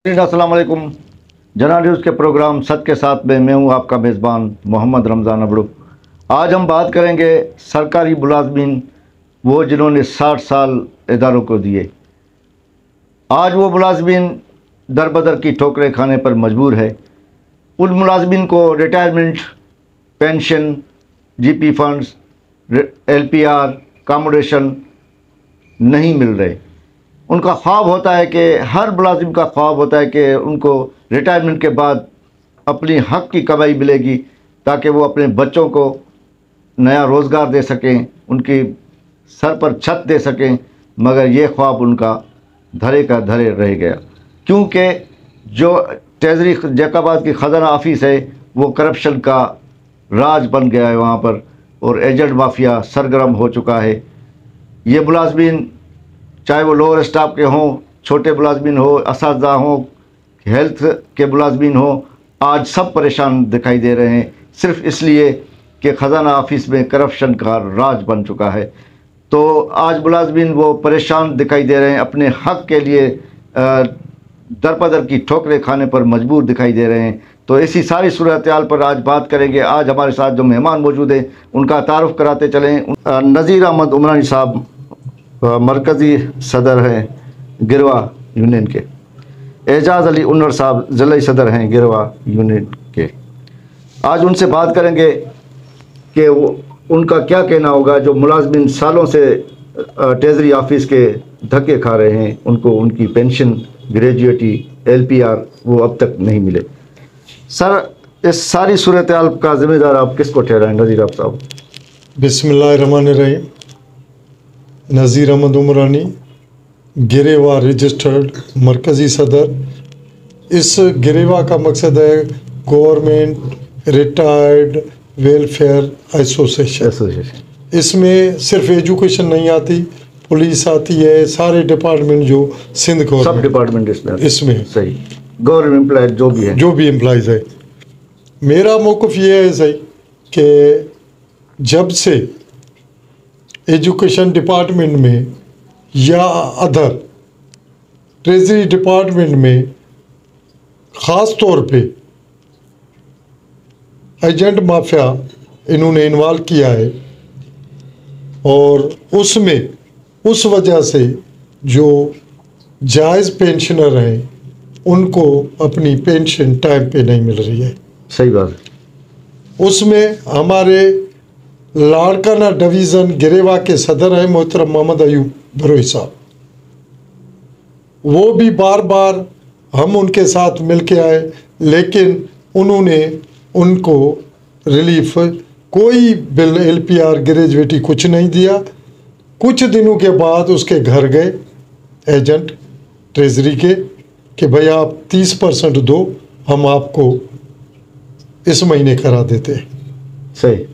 अस्सलाम वालेकुम। जना न्यूज़ के प्रोग्राम सच के साथ में मैं हूं आपका मेज़बान मोहम्मद रमज़ान अबड़ू। आज हम बात करेंगे सरकारी मुलाजमीन, वो जिन्होंने 60 साल इदारों को दिए। आज वो मुलाजमीन दर बदर की ठोकरें खाने पर मजबूर है। उन मुलाजमीन को retirement, pension, GP funds, LPR, accommodation नहीं मिल रहे। उनका ख्वाब होता है कि हर मुलाजिम का ख्वाब होता है कि उनको रिटायरमेंट के बाद अपनी हक़ की कमाई मिलेगी ताकि वो अपने बच्चों को नया रोज़गार दे सकें, उनकी सर पर छत दे सकें, मगर ये ख्वाब उनका धरे का धरे रह गया, क्योंकि जो ट्रेजरी जैकाबाद की ख़जाना ऑफिस है वो करप्शन का राज बन गया है वहाँ पर, और एजेंट माफिया सरगर्म हो चुका है। ये मुलाजमीन चाहे वो लोअर स्टाफ के हों, छोटे मुलाजमीन हो, असातिज़ा हों, हेल्थ के मुलाजमीन हो, आज सब परेशान दिखाई दे रहे हैं, सिर्फ़ इसलिए कि ख़जाना ऑफिस में करप्शन का राज बन चुका है। तो आज मुलाजमीन वो परेशान दिखाई दे रहे हैं, अपने हक़ के लिए दरपदर की ठोकरें खाने पर मजबूर दिखाई दे रहे हैं। तो ऐसी सारी सूरत हाल पर आज बात करेंगे। आज हमारे साथ जो मेहमान मौजूद हैं उनका तारुफ कराते चलें। नज़ीर अहमद उमरानी साहब मरकज़ी सदर हैं गिरवा यूनियन के। एजाज़ अली उन्वर साहब ज़िला सदर हैं गिरवा यूनियन के। आज उनसे बात करेंगे कि वो उनका क्या कहना होगा जो मुलाजमीन सालों से ट्रेजरी ऑफिस के धक्के खा रहे हैं, उनको उनकी पेंशन, ग्रेजुएटी, LPR वो अब तक नहीं मिले। सर, इस सारी सूरत हाल का ज़िम्मेदार आप किसको ठहराएं नज़ीर साहब? बिस्मिल्लाहिर्रहमानिर्रहीम। नज़ीर अहमद उमरानी, गिरेवा रजिस्टर्ड मरकज़ी सदर। इस गिरेवा का मकसद है गवर्नमेंट रिटायर्ड वेलफेयर एसोसिएशन। इसमें सिर्फ एजुकेशन नहीं आती, पुलिस आती है, सारे डिपार्टमेंट जो सिंध को सब डिपार्टमेंट इसमें सही गवर्नमेंट एम्प्लॉय जो भी एम्प्लॉयज़ है। मेरा मौक़िफ़ ये है सही कि जब से एजुकेशन डिपार्टमेंट में या अदर ट्रेजरी डिपार्टमेंट में ख़ास तौर पे एजेंट माफिया इन्होंने इन्वॉल्व किया है, और उसमें उस वजह से जो जायज़ पेंशनर हैं उनको अपनी पेंशन टाइम पे नहीं मिल रही है। सही बात है। उसमें हमारे लाड़काना डिवीज़न गिरेवा के सदर हैं मोहतरम मोहम्मद अयूब बरोई साहब। वो भी बार बार हम उनके साथ मिल के आए, लेकिन उन्होंने उनको रिलीफ कोई बिल, LPR, ग्रेजुएटी कुछ नहीं दिया। कुछ दिनों के बाद उसके घर गए एजेंट ट्रेजरी के कि भाई आप 30% दो, हम आपको इस महीने करा देते हैं। सही।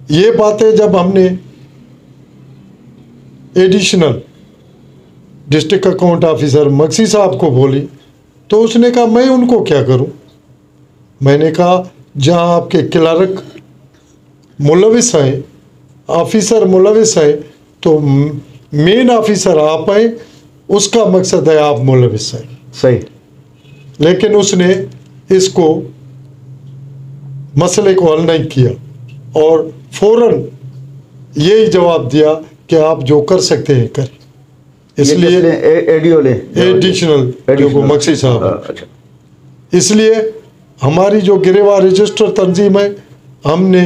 ये बातें जब हमने additional district account officer Maksi साहब को बोली तो उसने कहा मैं उनको क्या करूं। मैंने कहा जहां आपके क्लर्क मुलविस हैं, ऑफिसर मुलविस हैं, तो मेन ऑफिसर आप हैं, उसका मकसद है आप मुलविस हैं। सही। लेकिन उसने इसको मसले को हल नहीं किया और फौरन यही जवाब दिया कि आप जो कर सकते हैं करें। इसलिए एडिशनल जो मक्सी साहब। अच्छा। इसलिए हमारी जो गिरेवा रजिस्टर तंजीम है, हमने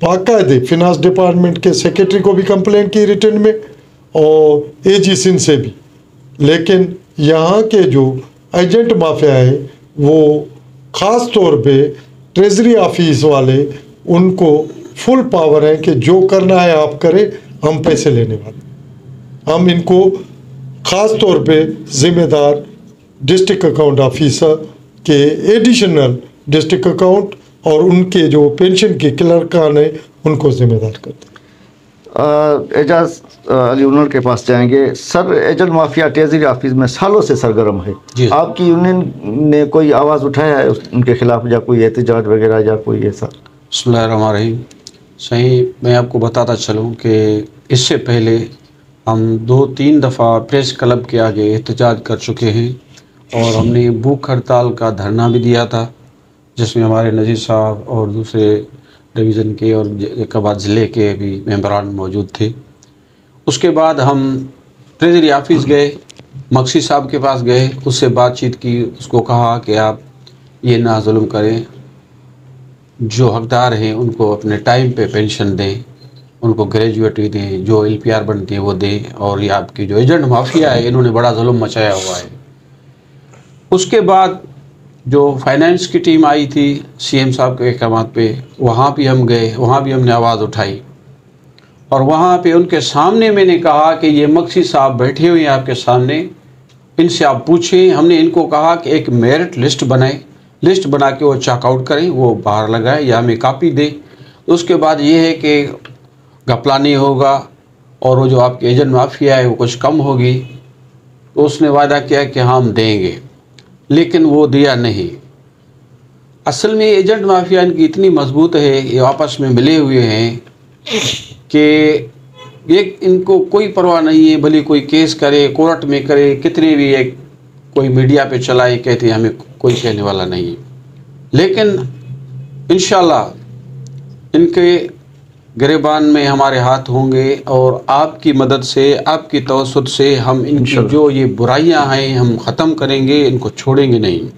बाकायदे फिनांस डिपार्टमेंट के सेक्रेटरी को भी कंप्लेंट की रिटर्न में और AG सिंध से भी, लेकिन यहाँ के जो एजेंट माफिया है वो ख़ास तौर पे ट्रेजरी ऑफिस वाले, उनको फुल पावर है कि जो करना है आप करें, हम पैसे लेने वाले। हम इनको ख़ास तौर पे ज़िम्मेदार डिस्ट्रिक्ट अकाउंट ऑफिसर के एडिशनल डिस्ट्रिक्ट अकाउंट और उनके जो पेंशन के क्लर्कान हैं उनको ज़िम्मेदार करते हैं। एजाज अली उन्वर के पास जाएंगे। Sir, agent mafia treasury office में सालों से सरगर्म है। आपकी यूनियन ने कोई आवाज़ उठाया है उनके खिलाफ, या कोई एहतजाज वगैरह या कोई ऐसा? बिस्मिल्लाहिर्रहमानिर्रहीम। सही, मैं आपको बताता चलूँ कि इससे पहले हम 2-3 दफ़ा प्रेस क्लब के आगे एहतजाज कर चुके हैं और हमने भूख हड़ताल का धरना भी दिया था, जिसमें हमारे नज़ीर साहब और दूसरे डिवीज़न के और जैकाबाद ज़िले के भी मेंबरान मौजूद थे। उसके बाद हम ट्रेजरी ऑफिस गए, मक्सी साहब के पास गए, उससे बातचीत की, उसको कहा कि आप ये ना जुल्म करें, जो हकदार हैं उनको अपने टाइम पे पेंशन दें, उनको ग्रेजुएटी दें, जो LPR बनती है वो दें, और ये आपकी जो एजेंट माफिया है इन्होंने बड़ा जुल्म मचाया हुआ है। उसके बाद जो फाइनेंस की टीम आई थी CM साहब के अहकाम पे, वहाँ भी हम गए, वहाँ भी हमने आवाज़ उठाई, और वहाँ पे उनके सामने मैंने कहा कि ये मक्सी साहब बैठे हुए हैं आपके सामने, इनसे आप पूछें। हमने इनको कहा कि एक मेरिट लिस्ट बनाए, लिस्ट बना के वो चेकआउट करें, वो बाहर लगाए या हमें कापी दे। उसके बाद ये है कि घपला नहीं होगा और वो जो आपके एजेंट माफिया है वो कुछ कम होगी। तो उसने वादा किया कि हम देंगे, लेकिन वो दिया नहीं। असल में एजेंट माफिया इनकी इतनी मजबूत है, ये आपस में मिले हुए हैं कि ये इनको कोई परवाह नहीं है, भले कोई केस करे, कोर्ट में करे, कितने भी एक कोई मीडिया पे चलाए, कहते हैं हमें कोई कहने वाला नहीं है। लेकिन इंशाल्लाह इनके गिरबान में हमारे हाथ होंगे, और आपकी मदद से, आपकी तवसुत से हम इनकी जो ये बुराइयां हैं हम ख़त्म करेंगे, इनको छोड़ेंगे नहीं।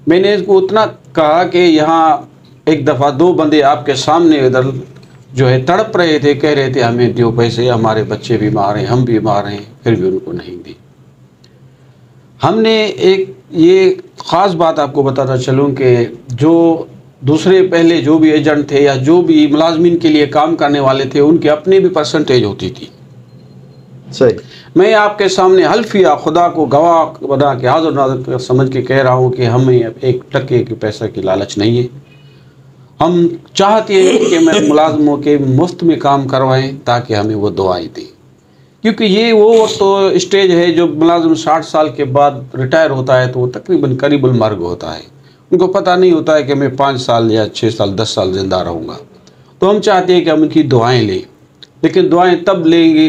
मैंने इसको उतना कहा कि यहाँ एक दफ़ा 2 बंदे आपके सामने इधर जो है तड़प रहे थे, कह रहे थे हमें दो पैसे, हमारे बच्चे बीमार हैं, हम बीमार हैं, फिर भी उनको नहीं दी। हमने एक ये ख़ास बात आपको बताता चलूँ कि जो दूसरे पहले जो भी एजेंट थे या जो भी मुलाजमीन के लिए काम करने वाले थे, उनके अपने भी परसेंटेज होती थी। सही। मैं आपके सामने हल्फिया खुदा को गवाह बना के हाजिर नाज़िर समझ के कह रहा हूँ कि हमें 1 टके के पैसे की लालच नहीं है। हम चाहते हैं कि मैं मुलाजमों के मुफ्त में काम करवाएं ताकि हमें वो दुआएं दें, क्योंकि ये वो तो स्टेज है जो मुलाजिम 60 साल के बाद रिटायर होता है तो वो तकरीबन करीबुल मर्ग होता है। उनको पता नहीं होता है कि मैं 5 साल या 6 साल 10 साल ज़िंदा रहूँगा। तो हम चाहते हैं कि हम इनकी दुआएं लें, लेकिन दुआएं तब लेंगे,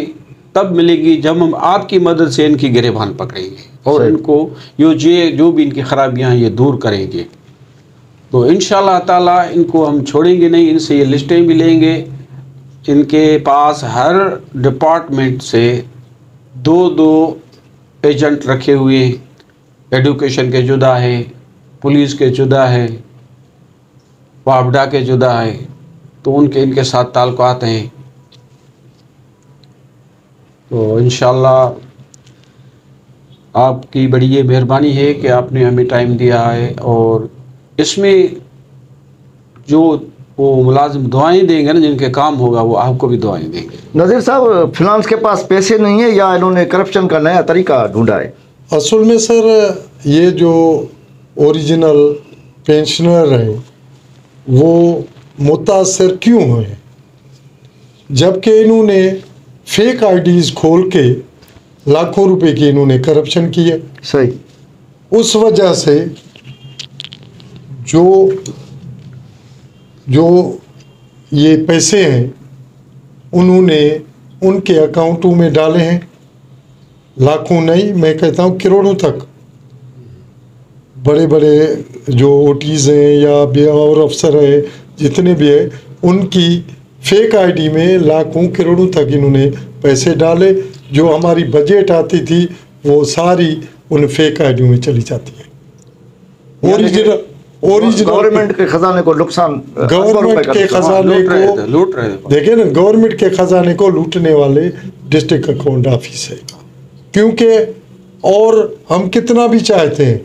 तब मिलेगी जब हम आपकी मदद से इनकी गिरेबान पकड़ेंगे और इनको जो भी इनकी खराबियाँ हैं ये दूर करेंगे। तो इंशाअल्लाह ताला इनको हम छोड़ेंगे नहीं, इनसे ये लिस्टें भी लेंगे। इनके पास हर डिपार्टमेंट से 2 एजेंट रखे हुए, एडुकेशन के जुदा है, पुलिस के जुदा है, वापडा के जुदा है, तो इनके साथ ताल्लुकात हैं। तो इंशाअल्लाह आपकी बड़ी ये मेहरबानी है कि आपने हमें टाइम दिया है, और इसमें जो वो मुलाजिम दुआएं देंगे ना, जिनके काम होगा वो आपको भी दुआएं देंगे। नज़ीर साहब, फिनांस के पास पैसे नहीं है या इन्होंने करप्शन का नया तरीका ढूंढा है? असल में सर ये जो ओरिजिनल पेंशनर हैं वो मुतासर क्यों हैं, जबकि इन्होंने फेक आईडीज़ खोल के लाखों रुपए की इन्होंने करप्शन की है। सही। उस वजह से जो ये पैसे हैं उन्होंने उनके अकाउंटों में डाले हैं, लाखों नहीं मैं कहता हूँ करोड़ों तक। बड़े बड़े जो ओटीज़ हैं या भी और अफसर हैं जितने भी हैं, उनकी फेक आईडी में लाखों करोड़ों तक इन्होंने पैसे डाले। जो हमारी बजट आती थी वो सारी उन फेक आईडियों में चली जाती है। ओरिजिनल गवर्नमेंट के खजाने को नुकसान, गवर्नमेंट के खजाने को लूट रहे थे। देखिए ना, गवर्नमेंट के खजाने को लूटने वाले डिस्ट्रिक्ट अकाउंट ऑफिस है। क्योंकि और हम कितना भी चाहते हैं,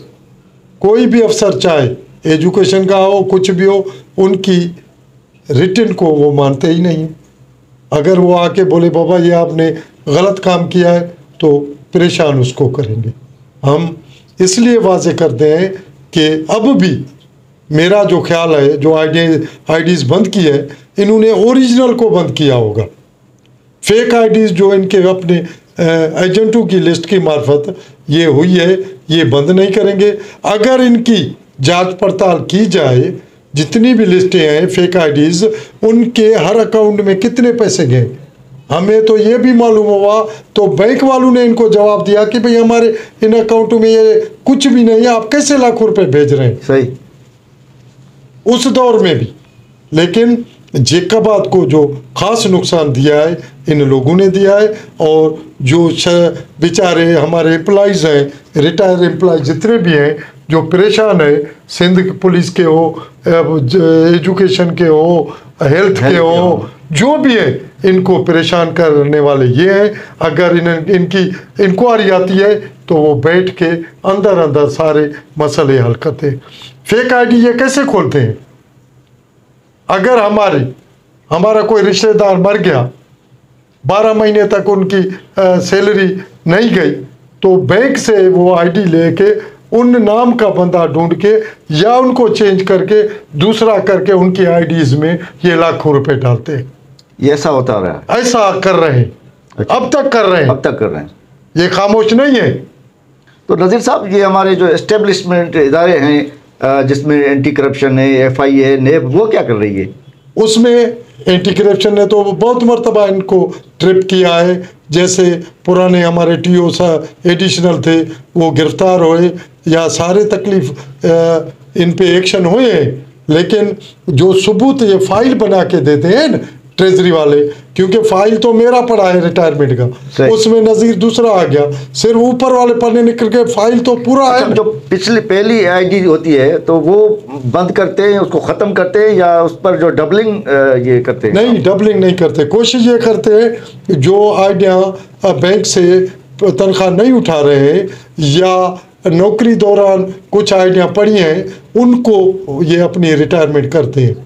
कोई भी अफसर चाहे एजुकेशन का हो कुछ भी हो, उनकी रिटर्न को वो मानते ही नहीं। अगर वो आके बोले बाबा ये आपने गलत काम किया है तो परेशान उसको करेंगे। हम इसलिए वाजे करते हैं कि अब भी मेरा जो ख्याल है, जो आईडीज़ बंद की है, इन्होंने ओरिजिनल को बंद किया होगा। फेक आईडीज़ जो इनके अपने एजेंटों की लिस्ट की मार्फत ये हुई है, ये बंद नहीं करेंगे। अगर इनकी जांच पड़ताल की जाए, जितनी भी लिस्टें हैं फेक आईडीज़, उनके हर अकाउंट में कितने पैसे गए, हमें तो ये भी मालूम हुआ, तो बैंक वालों ने इनको जवाब दिया कि भाई हमारे इन अकाउंटों में ये कुछ भी नहीं है, आप कैसे लाखों रुपए भेज रहे हैं। सही, उस दौर में भी। लेकिन जेकाबाद को जो खास नुकसान दिया है इन लोगों ने दिया है, और जो बेचारे हमारे एम्प्लॉइज़ हैं, रिटायर एम्प्लॉय जितने भी हैं जो परेशान है, सिंध पुलिस के हो, एजुकेशन के हो, हेल्थ के हो, जो भी है, इनको परेशान करने वाले ये हैं। अगर इनकी इंक्वायरी आती है तो वो बैठ के अंदर अंदर सारे मसले हल करते हैं। फेक आईडी ये कैसे खोलते हैं? अगर हमारा कोई रिश्तेदार मर गया, 12 महीने तक उनकी सैलरी नहीं गई, तो बैंक से वो आईडी लेके उन नाम का बंदा ढूंढ के या उनको चेंज करके दूसरा करके उनकी आईडीज में ये लाखों रुपए डालते हैं। ये ऐसा होता रहा है, ऐसा कर रहे हैं। अच्छा। अब तक कर रहे हैं, अब तक कर रहे हैं। ये खामोश नहीं है। तो नज़ीर साहब, ये हमारे जो एस्टेब्लिशमेंट इदारे हैं जिसमें एंटी करप्शन है, FI है, नेब, वो क्या कर रही है? उसमें एंटी करप्शन ने तो बहुत मरतबा इनको ट्रिप किया है। जैसे पुराने हमारे TO एडिशनल थे, वो गिरफ्तार हुए या सारे तकलीफ इन पे एक्शन हुए हैं। लेकिन जो सबूत ये फाइल बना के देते हैं ना ट्रेजरी वाले, क्योंकि फाइल तो मेरा पड़ा है रिटायरमेंट का, उसमें नज़ीर दूसरा आ गया, सिर्फ ऊपर वाले पन्ने निकल के फाइल तो पूरा है। जो पहली ID होती है तो वो बंद करते हैं, उसको ख़त्म करते हैं, या उस पर जो डबलिंग ये करते हैं? नहीं, डबलिंग नहीं करते। कोशिश ये करते हैं जो आइडिया बैंक से तनख्वाह नहीं उठा रहे हैं या नौकरी दौरान कुछ आइडिया पड़ी हैं, उनको ये अपनी रिटायरमेंट करते हैं।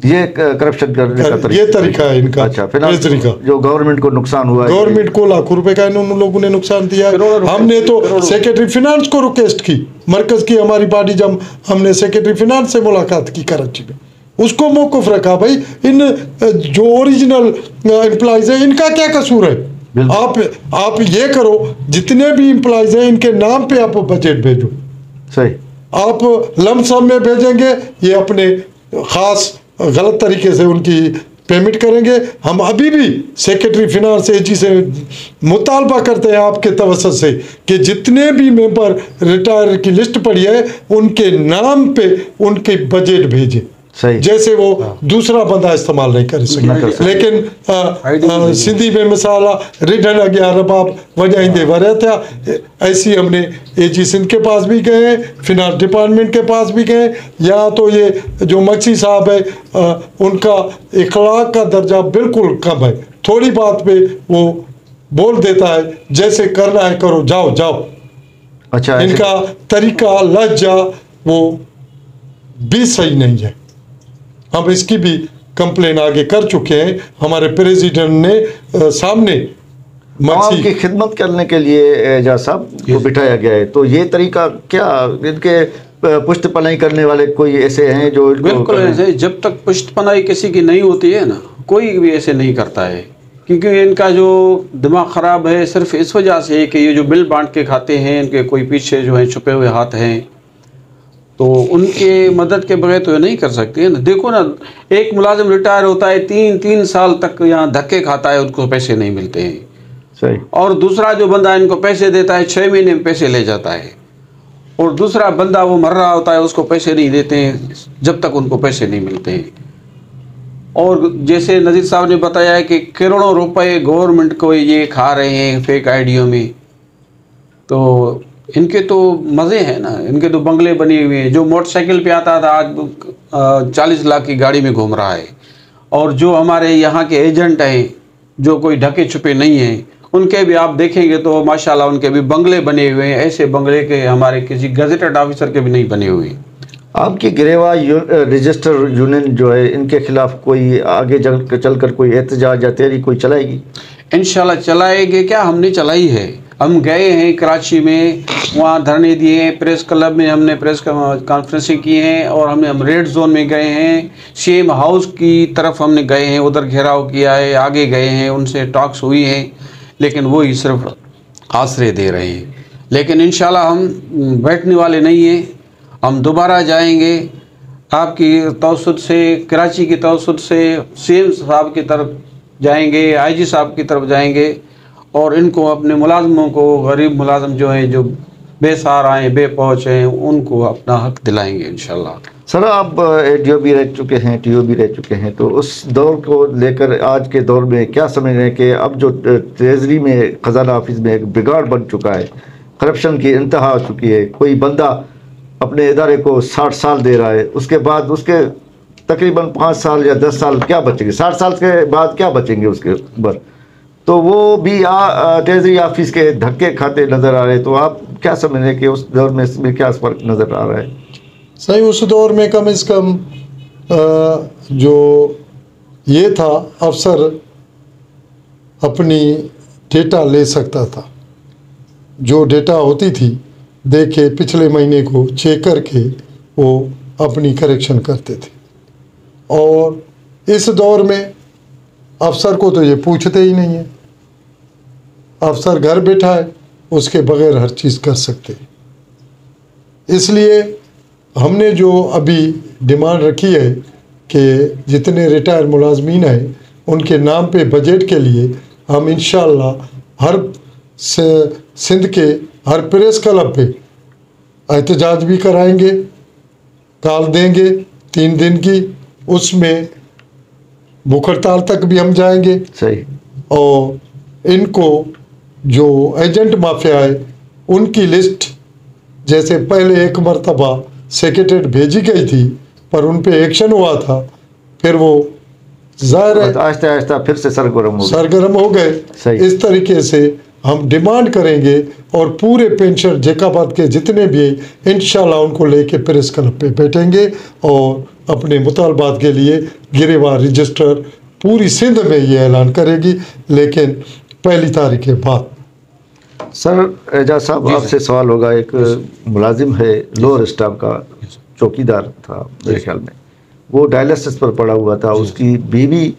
ये करप्शन करने का तरीका, ये तरीका है इनका। अच्छा, फिनांस का जो गवर्नमेंट को नुकसान हुआ है, गवर्नमेंट को लाखों रुपए का उन लोगों ने नुकसान दिया। हमने तो सेक्रेटरी फिनांस को रिक्वेस्ट की, मरकज की हमारी पार्टी, जब हमने सेक्रेटरी फिनांस से मुलाकात की कराची में, उसको मौकूफ रखा, भाई इन जो ओरिजिनल एम्प्लॉयज है इनका क्या कसूर है? आप ये करो, जितने भी एम्प्लॉयज हैं इनके नाम पे आप बजट भेजो। सही, आप लमसम में भेजेंगे, ये अपने खास गलत तरीके से उनकी पेमेंट करेंगे। हम अभी भी सेक्रेटरी फिनांस AG से मुतालबा करते हैं आपके तवज्जुह से कि जितने भी मेंबर रिटायर की लिस्ट पड़ी है उनके नाम पे उनके बजट भेजें। सही, जैसे वो दूसरा बंदा इस्तेमाल नहीं कर सके। लेकिन सिंधी में मिसाल रिढन अॻियां रबाब वॼाईंदे वरिया थिया, ऐसी हमने AG सिंध के पास भी गए, फिनांस डिपार्टमेंट के पास भी गए। या तो ये जो मक्सी साहब है उनका इखलाक का दर्जा बिल्कुल कम है, थोड़ी बात पे वो बोल देता है, जैसे करना है करो, जाओ जाओ। अच्छा, इनका तरीका लहजा वो भी सही नहीं है। हम इसकी भी कंप्लेन आगे कर चुके हैं, हमारे प्रेसिडेंट ने सामने आवाम की खिदमत करने के लिए एजाज साहब को बिठाया गया है। तो ये तरीका क्या, इनके पुष्ट पनाई करने वाले कोई ऐसे हैं जो? बिल्कुल ऐसे, जब तक पुष्ट पनाई किसी की नहीं होती है ना, कोई भी ऐसे नहीं करता है, क्योंकि इनका जो दिमाग ख़राब है सिर्फ इस वजह से कि ये जो बिल बांट के खाते हैं, इनके कोई पीछे जो है छुपे हुए हाथ हैं, तो उनके मदद के बगैर तो ये नहीं कर सकते हैं ना। देखो ना, एक मुलाजिम रिटायर होता है, 3 साल तक यहाँ धक्के खाता है, उनको पैसे नहीं मिलते हैं। सही, और दूसरा जो बंदा इनको पैसे देता है 6 महीने में पैसे ले जाता है, और दूसरा बंदा वो मर रहा होता है, उसको पैसे नहीं देते हैं जब तक उनको पैसे नहीं मिलते हैं। और जैसे नज़ीर साहब ने बताया है कि करोड़ों रुपए गवर्नमेंट को ये खा रहे हैं फेक आईडियों में, तो इनके तो मज़े हैं ना, इनके तो बंगले बने हुए हैं। जो मोटरसाइकिल पे आता था आज 40 लाख की गाड़ी में घूम रहा है। और जो हमारे यहाँ के एजेंट हैं जो कोई ढके छुपे नहीं हैं, उनके भी आप देखेंगे तो माशाल्लाह उनके भी बंगले बने हुए हैं। ऐसे बंगले के हमारे किसी गजेटेड ऑफिसर के भी नहीं बने हुए। आपकी गिरेवा रजिस्टर यूनियन जो है, इनके खिलाफ कोई आगे चलकर कोई एहतजाज या तहरीक कोई चलाएगी? इंशाल्लाह चलाएंगे। क्या हमने चलाई है, हम गए हैं कराची में, वहाँ धरने दिए हैं, प्रेस क्लब में हमने प्रेस कॉन्फ्रेंसिंग की हैं, और हम रेड जोन में गए हैं, CM हाउस की तरफ हमने गए हैं, उधर घेराव किया है, आगे गए हैं, उनसे टॉक्स हुई हैं, लेकिन वो ही सिर्फ आसरे दे रहे हैं। लेकिन इंशाल्लाह हम बैठने वाले नहीं हैं, हम दोबारा जाएंगे। आपकी तवसुत से, कराची की तवसुत से CM साहब की तरफ जाएंगे, आईजी साहब की तरफ जाएंगे और इनको अपने मुलाजमों को, गरीब मुलाजम जो हैं, जो बेसहारा हैं, बेपहुँच हैं, उनको अपना हक दिलाएंगे इंशाल्लाह। सर, आप एडीओ भी रह चुके हैं, टीओ भी रह चुके हैं, तो उस दौर को लेकर आज के दौर में क्या समझ रहे हैं कि अब जो ट्रेजरी में, खजाना ऑफिस में एक बिगाड़ बन चुका है, करप्शन की इंतहा हो चुकी है, कोई बंदा अपने इदारे को 60 साल दे रहा है, उसके बाद उसके तकरीबन 5 साल या 10 साल क्या बचेंगे, 60 साल के बाद क्या बचेंगे उसके ऊपर, तो वो भी ट्रेजरी ऑफिस के धक्के खाते नज़र आ रहे हैं। तो आप क्या समझ रहे हैं कि उस दौर में इसमें क्या फ़र्क नज़र आ रहा है? सही, उस दौर में कम से कम जो ये था, अफसर अपनी डेटा ले सकता था, जो डेटा होती थी देखे पिछले महीने को चेक करके वो अपनी करेक्शन करते थे। और इस दौर में अफसर को तो ये पूछते ही नहीं है, अफसर घर बैठा है, उसके बगैर हर चीज़ कर सकते हैं। इसलिए हमने जो अभी डिमांड रखी है कि जितने रिटायर मुलाजमीन हैं उनके नाम पे बजट के लिए हम इंशाअल्लाह हर सिंध के हर प्रेस क्लब पे एहतजाज भी कराएंगे, कॉल देंगे 3 दिन की, उसमें भूख हड़ताल तक भी हम जाएंगे। सही। और इनको जो एजेंट माफिया है उनकी लिस्ट, जैसे पहले एक मरतबा सेक्रेटरीट भेजी गई थी पर उन पे एक्शन हुआ था, फिर वो ज़ाहिर है आहिस्ता आहिस्ता फिर से सरगर्म हो गए। इस तरीके से हम डिमांड करेंगे और पूरे पेंशन जेकाबाद के जितने भी इंशाल्लाह उनको लेके प्रेस क्लब पे बैठेंगे और अपने मुतालबात के लिए गिरेवार रजिस्टर पूरी सिंध में ये ऐलान करेगी, लेकिन 1 तारीख के बाद। सर एजाज साहब, आपसे सवाल होगा, एक मुलाजिम है लोअर स्टाफ का, चौकीदार था मेरे ख्याल में, वो डायलिसिस पर पड़ा हुआ था, उसकी बीवी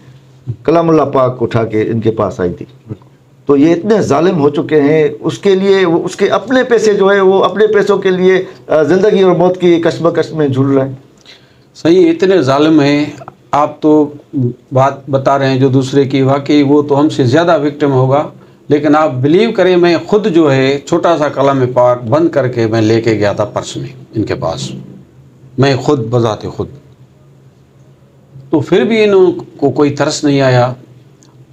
कलामुल्लाह पाक उठा के इनके पास आई थी, तो ये इतने जालिम हो चुके हैं, उसके लिए उसके अपने पैसे जो है वो अपने पैसों के लिए ज़िंदगी और मौत की कश्मकश में झूल रहे हैं। सही, इतने जालिम हैं। आप तो बात बता रहे हैं जो दूसरे की, वाकई वो तो हमसे ज़्यादा विक्टिम होगा, लेकिन आप बिलीव करें, मैं खुद जो है छोटा सा कलम पाक बंद करके मैं लेके गया था पर्स में इनके पास, मैं खुद बजाते खुद, तो फिर भी इनको कोई तरस नहीं आया।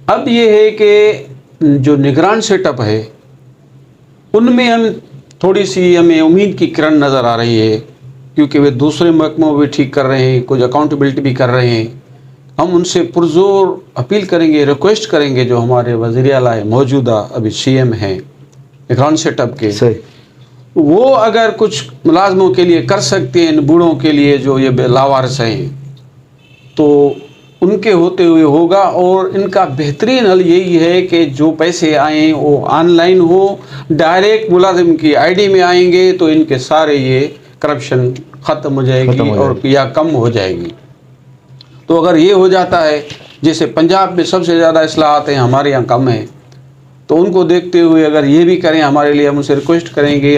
अब ये है कि जो निगरान सेटअप है उनमें हम थोड़ी सी हमें उम्मीद की किरण नज़र आ रही है, क्योंकि वे दूसरे महकमों भी ठीक कर रहे हैं, कुछ अकाउंटेबिलिटी भी कर रहे हैं। हम उनसे पुरजोर अपील करेंगे, रिक्वेस्ट करेंगे, जो हमारे वज़ीर आला मौजूदा अभी CM हैं निगरान सेटअप के, वो अगर कुछ मुलाजमों के लिए कर सकते हैं, इन बूढ़ों के लिए जो ये लावारिस हैं, तो उनके होते हुए होगा। और इनका बेहतरीन हल यही है कि जो पैसे आएँ वो ऑनलाइन हो, डायरेक्ट मुलाजिम की ID में आएंगे, तो इनके सारे ये करप्शन ख़त्म हो जाएगी और या कम हो जाएगी। तो अगर ये हो जाता है, जैसे पंजाब में सबसे ज़्यादा इस्लाहात हैं, हमारे यहाँ कम है, तो उनको देखते हुए अगर ये भी करें हमारे लिए, हम उनसे रिक्वेस्ट करेंगे,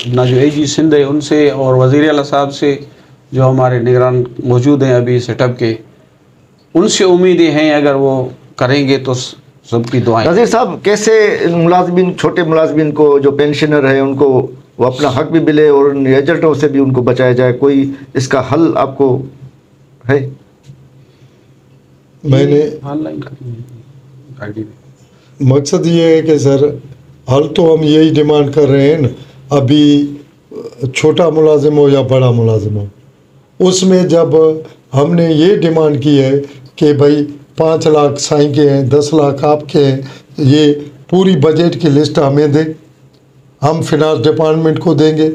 जो AG सिंध है उनसे और वज़ीर आला साहब से, जो हमारे निगरान मौजूद हैं अभी सेटअप के, उनसे उम्मीदें हैं, अगर वो करेंगे तो सबकी दुआएं। वज़ीर साहब, कैसे मुलाजमीन, छोटे मुलाजमीन को, जो पेंशनर है, उनको वो अपना हक भी मिले और एजेंटों से भी उनको बचाया जाए, कोई इसका हल आपको है? मैंने ऑनलाइन मकसद ये है कि सर, हल तो हम यही डिमांड कर रहे हैं ना, अभी छोटा मुलाजिम हो या बड़ा मुलाजिम हो, उसमें जब हमने ये डिमांड की है कि भाई 5 लाख साईं के हैं, 10 लाख आपके हैं, ये पूरी बजट की लिस्ट हमें दें, हम फिनांस डिपार्टमेंट को देंगे,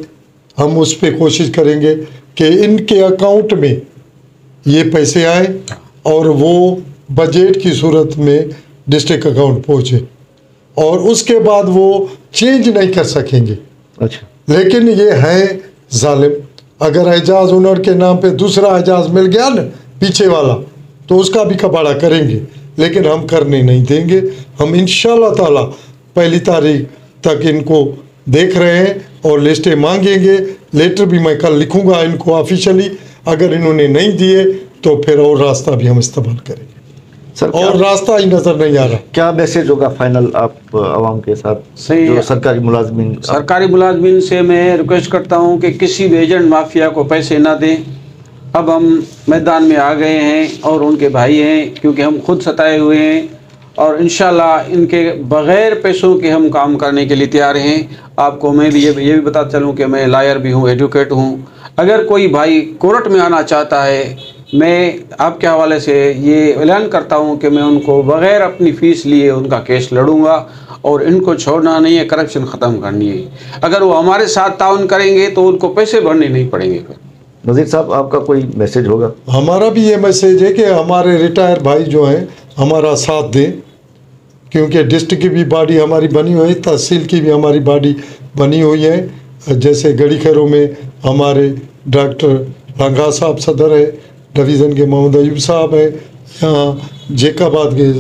हम उस पर कोशिश करेंगे कि इनके अकाउंट में ये पैसे आए और वो बजट की सूरत में डिस्ट्रिक्ट अकाउंट पहुँचे, और उसके बाद वो चेंज नहीं कर सकेंगे। अच्छा, लेकिन ये है जालिम, अगर एजाज ओनर के नाम पे दूसरा एजाज मिल गया ना पीछे वाला, तो उसका भी कबाड़ा करेंगे, लेकिन हम करने नहीं देंगे। हम इंशाल्लाह ताला 1 तारीख तक इनको देख रहे हैं और लिस्टें मांगेंगे। लेटर भी मैं कल लिखूंगा इनको ऑफिशियली, अगर इन्होंने नहीं दिए तो फिर और रास्ता भी हम इस्तेमाल करेंगे। सर, और रास्ता ही नज़र नहीं आ रहा। क्या मैसेज होगा फाइनल आप आवाम के साथ? सही जो सरकारी मुलाजमीन से मैं रिक्वेस्ट करता हूं कि किसी भी एजेंट माफिया को पैसे ना दें। अब हम मैदान में आ गए हैं और उनके भाई हैं, क्योंकि हम खुद सताए हुए हैं और इंशाल्लाह इनके बग़ैर पैसों के हम काम करने के लिए तैयार हैं। आपको मैं भी ये भी बता चलूँ कि मैं लॉयर भी हूँ, एडवोकेट हूँ। अगर कोई भाई कोर्ट में आना चाहता है, मैं आपके हवाले से ये ऐलान करता हूं कि मैं उनको बग़ैर अपनी फ़ीस लिए उनका केस लड़ूंगा और इनको छोड़ना नहीं है, करप्शन ख़त्म करनी है। अगर वो हमारे साथ ताउन करेंगे तो उनको पैसे भरने नहीं पड़ेंगे। फिर नज़ीर साहब, आपका कोई मैसेज होगा? हमारा भी ये मैसेज है कि हमारे रिटायर भाई जो हैं हमारा साथ दें, क्योंकि डिस्ट्रिक्ट की भी बॉडी हमारी बनी हुई है, तहसील की भी हमारी बॉडी बनी हुई है। जैसे गड़ी खैरों में हमारे डॉक्टर रंगा साहब सदर है, डिवीज़न के मोहम्मद अयूब साहब हैं, यहाँ जेकाबाद के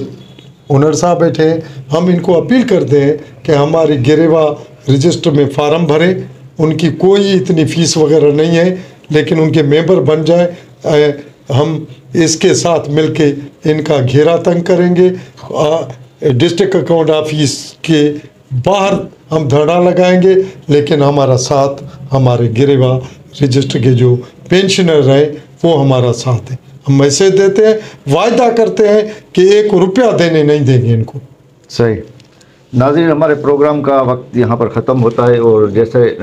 ओनर साहब बैठे हैं। हम इनको अपील करते हैं कि हमारे गिरेवा रजिस्टर में फार्म भरें। उनकी कोई इतनी फ़ीस वगैरह नहीं है, लेकिन उनके मेंबर बन जाए। हम इसके साथ मिलके इनका घेरा तंग करेंगे। डिस्ट्रिक्ट अकाउंट ऑफिस के बाहर हम धरना लगाएंगे, लेकिन हमारा साथ हमारे गिरेवा रजिस्टर के जो पेंशनर हैं वो हमारा साथ है। हम मैसेज देते हैं, वायदा करते हैं कि 1 रुपया देने नहीं देंगे इनको। सही। नाज़रीन, हमारे प्रोग्राम का वक्त यहाँ पर ख़त्म होता है और जैसे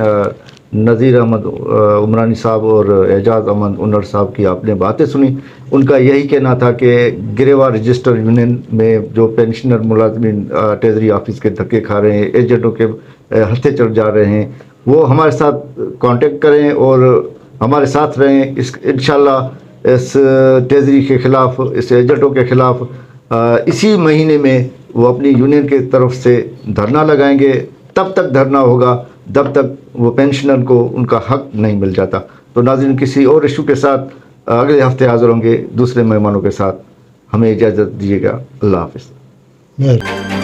नज़ीर अहमद उमरानी साहब और एजाज़ अहमद उन्नर साहब की आपने बातें सुनी, उनका यही कहना था कि गिरेवा रजिस्टर यूनियन में जो पेंशनर मुलाजमीन ट्रेजरी ऑफिस के धक्के खा रहे हैं, एजेंटों के हत्थे चढ़ जा रहे हैं, वो हमारे साथ कांटेक्ट करें और हमारे साथ रहें। इंशाल्लाह इस ट्रेजरी के ख़िलाफ़, इस एजेंटों के ख़िलाफ़ इसी महीने में वो अपनी यूनियन की तरफ से धरना लगाएंगे। तब तक धरना होगा जब तक वो पेंशनर को उनका हक नहीं मिल जाता। तो नाज़रीन, किसी और इशू के साथ अगले हफ्ते हाज़िर होंगे दूसरे मेहमानों के साथ। हमें इजाज़त दीजिएगा। अल्लाह हाफ़िज़।